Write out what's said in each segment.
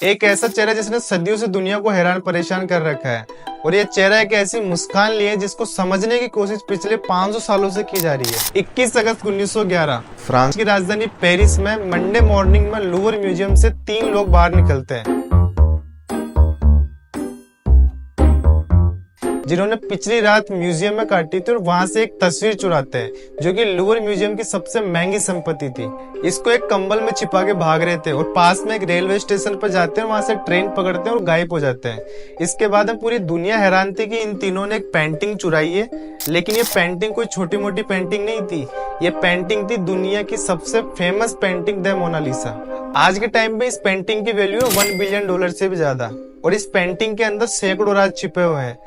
एक ऐसा चेहरा जिसने सदियों से दुनिया को हैरान परेशान कर रखा है, और ये चेहरा एक ऐसी मुस्कान ली है जिसको समझने की कोशिश पिछले 500 सालों से की जा रही है। 21 अगस्त 1911 फ्रांस की राजधानी पेरिस में मंडे मॉर्निंग में लूवर म्यूजियम से 3 लोग बाहर निकलते हैं, जिन्होंने पिछली रात म्यूजियम में काटी थी, और वहां से एक तस्वीर चुराते हैं जो कि लूवर म्यूजियम की सबसे महंगी संपत्ति थी। इसको एक कंबल में छिपा के भाग रहे थे और पास में एक रेलवे स्टेशन पर जाते हैं, वहां से ट्रेन पकड़ते हैं और गायब हो जाते हैं। इसके बाद में पूरी दुनिया हैरान थी कि इन तीनों ने एक पेंटिंग चुराई है, लेकिन ये पेंटिंग कोई छोटी मोटी पेंटिंग नहीं थी। ये पेंटिंग थी दुनिया की सबसे फेमस पेंटिंग द मोनालिसा। आज के टाइम पे इस पेंटिंग की वैल्यू है $1 बिलियन से भी ज्यादा, और इस पेंटिंग के अंदर सैकड़ों राज छिपे हुए हैं।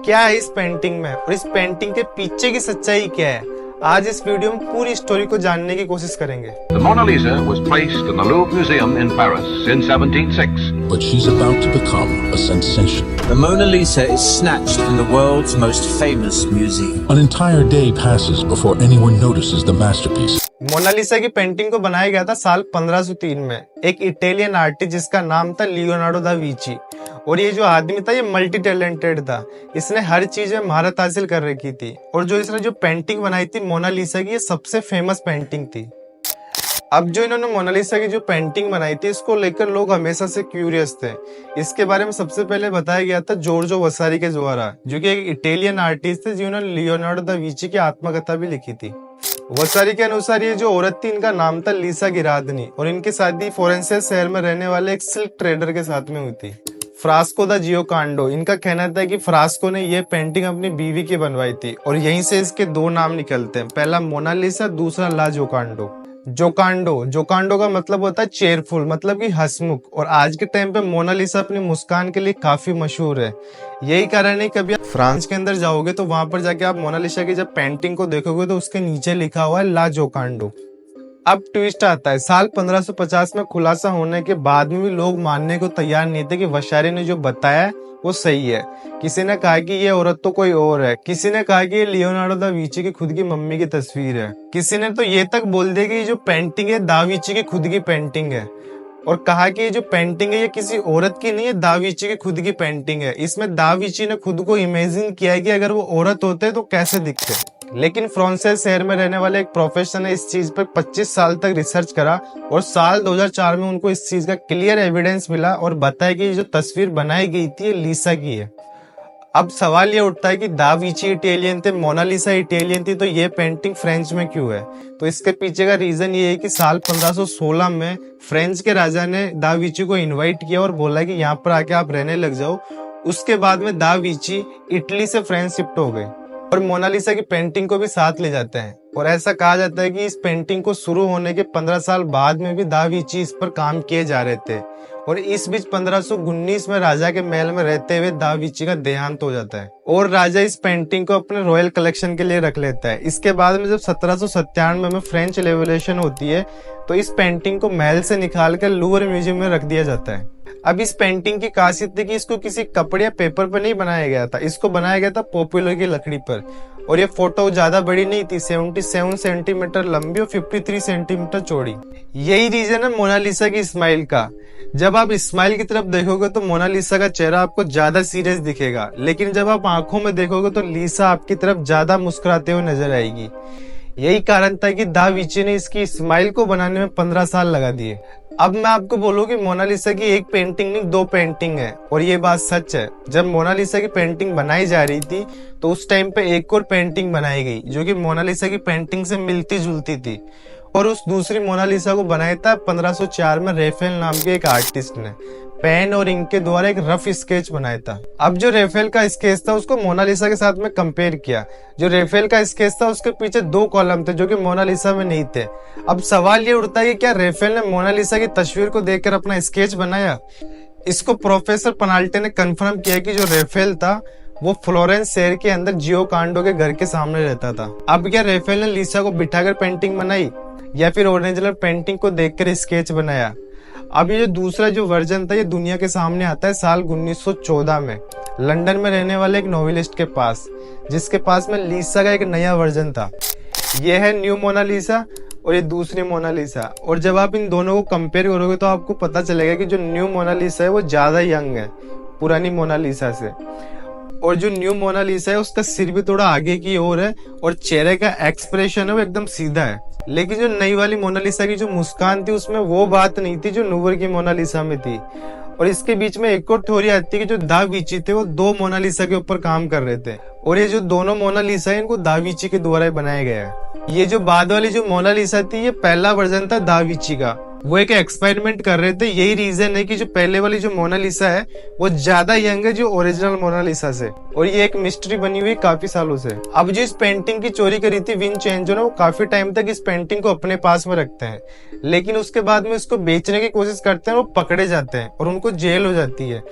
क्या है इस पेंटिंग में और इस पेंटिंग के पीछे की सच्चाई क्या है, आज इस वीडियो में पूरी स्टोरी को जानने की कोशिश करेंगे। The Mona Lisa was placed in the Louvre Museum in Paris in 1706. But she's about to become a sensation. The Mona Lisa is snatched from the world's most famous museum. An entire day passes before anyone notices the masterpiece. Mona Lisa की painting को बनाया गया था साल 1503 में एक Italian artist जिसका नाम था लियोनार्डो दा विंची। और ये जो आदमी था ये मल्टी टैलेंटेड था, इसने हर चीज में महारत हासिल कर रखी थी। और जो इसने जो पेंटिंग बनाई थी मोनालिसा की, ये सबसे फेमस पेंटिंग थी। अब जो इन्होंने मोनालिसा की जो पेंटिंग बनाई थी, इसको लेकर लोग हमेशा से क्यूरियस थे। इसके बारे में सबसे पहले बताया गया था जॉर्जो वसारी के द्वारा, जो कि एक इटालियन आर्टिस्ट थे जिन्होंने लियोनार्डो दा विंची की आत्मकथा भी लिखी थी। वसारी के अनुसार ये जो औरत थी, इनका नाम था लिसा गिरादनी, और इनकी शादी फ्लोरेंस शहर में रहने वाले एक सिल्क ट्रेडर के साथ में हुई थी, फ्रास्को दा जियोकांडो। इनका कहना था कि फ्रास्को ने ये पेंटिंग अपनी बीवी की बनवाई थी, और यहीं से इसके 2 नाम निकलते हैं, पहला मोनालिसा, दूसरा ला जोकांडो। जोकांडो का मतलब होता है चेयरफुल, मतलब कि हंसमुख। और आज के टाइम पे मोनालिसा अपनी मुस्कान के लिए काफी मशहूर है। यही कारण है कभी आप फ्रांस के अंदर जाओगे तो वहां पर जाके आप मोनालिसा की जब पेंटिंग को देखोगे तो उसके नीचे लिखा हुआ है ला जोकांडो। अब ट्विस्ट आता है, साल 1550 में खुलासा होने के बाद में भी लोग मानने को तैयार नहीं थे कि वसारी ने जो बताया वो सही है। किसी ने कहा कि ये औरत तो कोई और है, किसी ने कहा कि ये लियोनार्डो दा विंची की खुद की मम्मी की तस्वीर है, किसी ने तो ये तक बोल दिया कि ये जो पेंटिंग है दा विंची की खुद की पेंटिंग है, और कहा कि ये जो पेंटिंग है ये किसी औरत की नहीं है, दा विंची की खुद की पेंटिंग है। इसमें दा विंची ने खुद को इमेजिन किया है कि अगर वो औरत होते तो कैसे दिखते। लेकिन फ्रांस शहर में रहने वाले एक प्रोफेसर ने इस चीज पर 25 साल तक रिसर्च करा, और साल 2004 में उनको इस चीज का क्लियर एविडेंस मिला और बताया कि जो तस्वीर बनाई गई थी ये लिसा की है। अब सवाल ये उठता है कि दा विंची इटालियन थे, मोनालिसा इटालियन थी, तो ये पेंटिंग फ्रेंच में क्यों है? तो इसके पीछे का रीजन ये है कि साल 1516 में फ्रेंच के राजा ने दा विंची को इनवाइट किया और बोला कि यहाँ पर आके आप रहने लग जाओ। उसके बाद में दा विंची इटली से फ्रांस शिफ्ट हो गए और मोनालिसा की पेंटिंग को भी साथ ले जाते हैं। और ऐसा कहा जाता है कि इस पेंटिंग को शुरू होने के 15 साल बाद में भी दा विंची इस पर काम किए जा रहे थे, और इस बीच 1519 में राजा के महल में रहते हुए दा विंची का देहांत हो जाता है, और राजा इस पेंटिंग को अपने रॉयल कलेक्शन के लिए रख लेता है। इसके बाद में जब 1797 में फ्रेंच रेवोल्यूशन होती है तो इस पेंटिंग को महल से निकाल कर लूवर म्यूजियम में रख दिया जाता है। अब इस पेंटिंग की खासियत थी कि इसको किसी कपड़े या पेपर पर नहीं बनाया गया था, इसको बनाया गया था पॉपुलर की लकड़ी पर। और ये फोटो ज्यादा बड़ी नहीं थी, 77 सेंटीमीटर लंबी और 53 सेंटीमीटर चौड़ी। यही रीजन है मोनालिसा की स्माइल का। जब आप स्माइल की तरफ देखोगे तो मोनालिसा का चेहरा आपको ज्यादा सीरियस दिखेगा, लेकिन जब आप आंखों में देखोगे तो लिसा आपकी तरफ ज्यादा मुस्कुराते हुए नजर आएगी। यही कारण था कि दा विंची ने इसकी स्माइल को बनाने में 15 साल लगा दिए। अब मैं आपको बोलूं कि मोनालिसा की एक पेंटिंग नहीं 2 पेंटिंग है, और ये बात सच है। जब मोनालिसा की पेंटिंग बनाई जा रही थी तो उस टाइम पे एक और पेंटिंग बनाई गई जो कि मोनालिसा की पेंटिंग से मिलती जुलती थी, और उस दूसरी मोनालिसा को बनाया था 1504 में रेफेल नाम के एक आर्टिस्ट ने पेन और इंक के द्वारा एक रफ स्केच बनाया था। अब जो रेफेल का स्केच था उसको मोनालिसा के साथ में कंपेयर किया। जो रेफेल का स्केच था उसके पीछे 2 कॉलम थे जो कि मोनालिसा में नहीं थे। अब सवाल ये उठता है कि क्या रेफेल ने मोनालिसा की तस्वीर को देखकर अपना स्केच बनाया? इसको प्रोफेसर पनाल्टे ने कंफर्म किया कि जो रेफेल था वो फ्लोरेंस शहर के अंदर जियोकांडो के घर के सामने रहता था। अब क्या रेफेल ने लिसा को बिठाकर पेंटिंग बनाई या फिर ओरिजिनल पेंटिंग को देखकर स्केच बनाया? अब ये जो दूसरा जो वर्जन था ये दुनिया के सामने आता है साल 1914 में लंदन में रहने वाले एक नोवेलिस्ट के पास, जिसके पास में लिसा का एक नया वर्जन था। यह है न्यू मोनालिसा, और ये दूसरी मोनालिसा। और जब आप इन दोनों को कंपेयर करोगे तो आपको पता चलेगा कि जो न्यू मोनालिसा है वो ज्यादा यंग है पुरानी मोनालिसा से। और जो न्यू मोनालिसा है उसका सिर भी थोड़ा आगे की ओर है और चेहरे का एक्सप्रेशन है वो एकदम सीधा है। लेकिन जो नई वाली मोनालिसा की जो मुस्कान थी उसमें वो बात नहीं थी जो नूवर की मोनालिसा में थी। और इसके बीच में एक और थ्योरी आती है कि जो दा विंची थे वो दो मोनालिसा के ऊपर काम कर रहे थे और ये जो दोनों मोनालिसा है इनको दा विंची के द्वारा बनाया गया है। ये जो बाद वाली जो मोनालिसा थी ये पहला वर्जन था दा विंची का। वो एक एक्सपेरिमेंट कर रहे थे, यही रीजन है कि जो पहले वाली जो मोनालिसा है वो ज्यादा यंग है जो ओरिजिनल मोनालिसा से। और ये एक मिस्ट्री बनी हुई काफी सालों से। अब जो इस पेंटिंग की चोरी करी थी विंचेंजो ने वो काफी टाइम तक इस पेंटिंग को अपने पास में रखते हैं, लेकिन उसके बाद में इसको बेचने की कोशिश करते हैं, वो पकड़े जाते हैं और उनको जेल हो जाती है।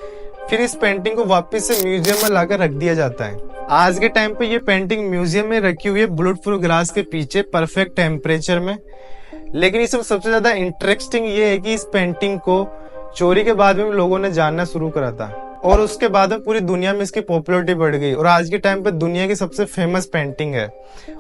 फिर इस पेंटिंग को वापस से म्यूजियम में लाकर रख दिया जाता है। आज के टाइम पे ये पेंटिंग म्यूजियम में रखी हुई है बुलेट प्रूफ ग्लास के पीछे परफेक्ट टेम्परेचर में। लेकिन इसमें सबसे ज्यादा इंटरेस्टिंग ये है कि इस पेंटिंग को चोरी के बाद में लोगों ने जानना शुरू करा था और उसके बाद में पूरी दुनिया में इसकी पॉपुलैरिटी बढ़ गई और आज के टाइम पे दुनिया की सबसे फेमस पेंटिंग है।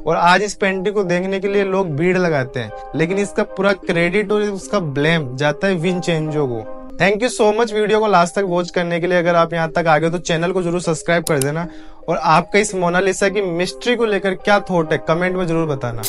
और आज इस पेंटिंग को देखने के लिए लोग भीड़ लगाते हैं, लेकिन इसका पूरा क्रेडिट और उसका ब्लेम जाता है विंचेंजो को। Thank you so much video को लास्ट तक वॉच करने के लिए। अगर आप यहाँ तक आ गए तो चैनल को जरूर सब्सक्राइब कर देना और आपका इस मोनालिसा की मिस्ट्री को लेकर क्या थॉट है कमेंट में जरूर बताना।